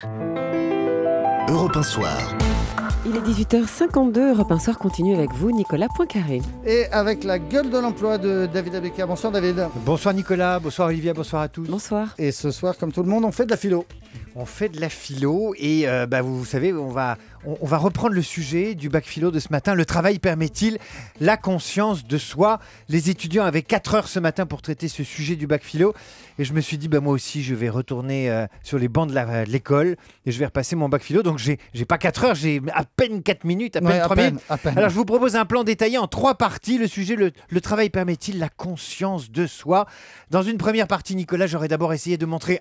Europe 1 Soir. Il est 18h52, Europe 1 Soir continue avec vous, Nicolas Poincaré. Et avec la gueule de l'emploi de David Abecker. Bonsoir David. Bonsoir Nicolas, bonsoir Olivia, bonsoir à tous. Bonsoir. Et ce soir, comme tout le monde, on fait de la philo. On fait de la philo et vous savez, on va reprendre le sujet du bac philo de ce matin. Le travail permet-il la conscience de soi? Les étudiants avaient 4 heures ce matin pour traiter ce sujet du bac philo. Et je me suis dit, moi aussi, je vais retourner sur les bancs de l'école et je vais repasser mon bac philo. Donc, j'ai pas 4 heures, j'ai à peine 4 minutes, à peine 3 minutes. À peine. Alors, je vous propose un plan détaillé en 3 parties. Le sujet, le travail permet-il la conscience de soi? Dans une première partie, Nicolas, j'aurais d'abord essayé de montrer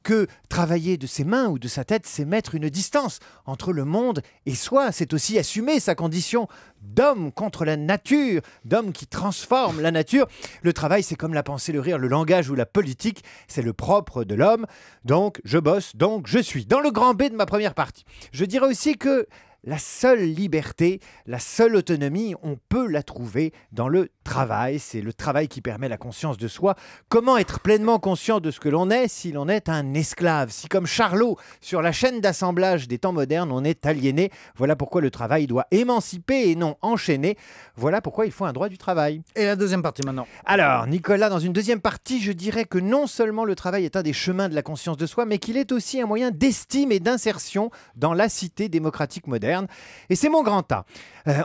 que travailler de ses mains ou de sa tête, c'est mettre une distance entre le monde et soi. C'est aussi assumer sa condition d'homme contre la nature, d'homme qui transforme la nature. Le travail, c'est comme la pensée, le rire, le langage ou la politique. C'est le propre de l'homme. Donc, je bosse, donc je suis. Dans le grand B de ma première partie, je dirais aussi que la seule liberté, la seule autonomie, on peut la trouver dans le travail. C'est le travail qui permet la conscience de soi. Comment être pleinement conscient de ce que l'on est si l'on est un esclave? Si comme Charlot, sur la chaîne d'assemblage des temps modernes, on est aliéné. Voilà pourquoi le travail doit émanciper et non enchaîner. Voilà pourquoi il faut un droit du travail. Et la deuxième partie maintenant. Alors, Nicolas, dans une deuxième partie, je dirais que non seulement le travail est un des chemins de la conscience de soi, mais qu'il est aussi un moyen d'estime et d'insertion dans la cité démocratique moderne. Et c'est mon grand A.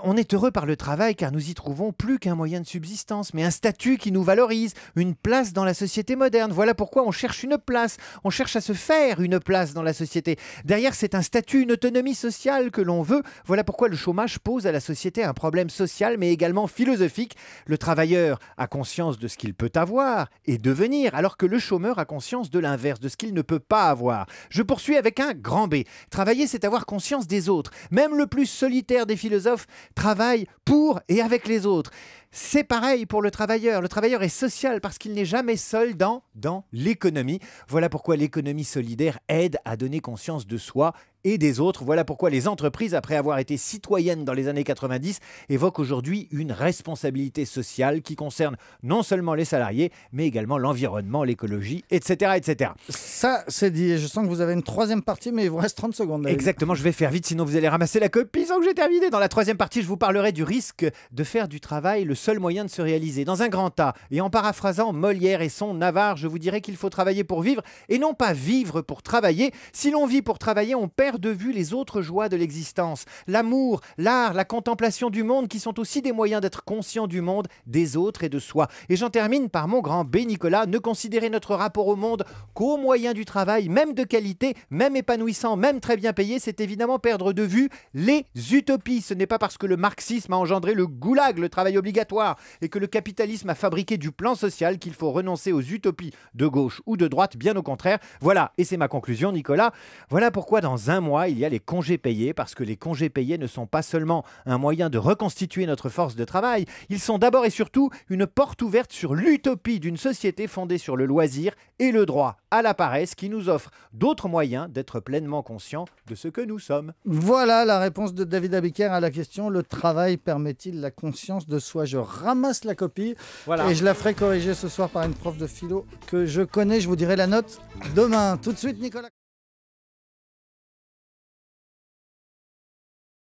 On est heureux par le travail car nous y trouvons plus qu'un moyen de subsistance, mais un statut qui nous valorise, une place dans la société moderne. Voilà pourquoi on cherche une place, on cherche à se faire une place dans la société. Derrière, c'est un statut, une autonomie sociale que l'on veut. Voilà pourquoi le chômage pose à la société un problème social, mais également philosophique. Le travailleur a conscience de ce qu'il peut avoir et devenir, alors que le chômeur a conscience de l'inverse, de ce qu'il ne peut pas avoir. Je poursuis avec un grand B. Travailler, c'est avoir conscience des autres. Même le plus solitaire des philosophes travaille pour et avec les autres. C'est pareil pour le travailleur. Le travailleur est social parce qu'il n'est jamais seul dans l'économie. Voilà pourquoi l'économie solidaire aide à donner conscience de soi et des autres. Voilà pourquoi les entreprises, après avoir été citoyennes dans les années 90, évoquent aujourd'hui une responsabilité sociale qui concerne non seulement les salariés, mais également l'environnement, l'écologie, etc., etc. Ça, c'est dit. Et je sens que vous avez une troisième partie, mais il vous reste 30 secondes. David. Exactement, je vais faire vite, sinon vous allez ramasser la copie sans que j'ai terminé. Dans la troisième partie, je vous parlerai du risque de faire du travail le seul moyen de se réaliser. Dans un grand A, et en paraphrasant Molière et son Navarre, je vous dirais qu'il faut travailler pour vivre et non pas vivre pour travailler. Si l'on vit pour travailler, on perd de vue les autres joies de l'existence. L'amour, l'art, la contemplation du monde qui sont aussi des moyens d'être conscient du monde, des autres et de soi. Et j'en termine par mon grand B, Nicolas. Ne considérer notre rapport au monde qu'au moyen du travail, même de qualité, même épanouissant, même très bien payé, c'est évidemment perdre de vue les utopies. Ce n'est pas parce que le marxisme a engendré le goulag, le travail obligatoire, et que le capitalisme a fabriqué du plan social qu'il faut renoncer aux utopies de gauche ou de droite, bien au contraire. Voilà, et c'est ma conclusion, Nicolas. Voilà pourquoi dans un mois, il y a les congés payés, parce que les congés payés ne sont pas seulement un moyen de reconstituer notre force de travail, ils sont d'abord et surtout une porte ouverte sur l'utopie d'une société fondée sur le loisir et le droit à la paresse qui nous offre d'autres moyens d'être pleinement conscients de ce que nous sommes. Voilà la réponse de David Abecker à la question: le travail permet-il la conscience de soi? Je ramasse la copie et je la ferai corriger ce soir par une prof de philo que je connais. Je vous dirai la note demain. Tout de suite, Nicolas.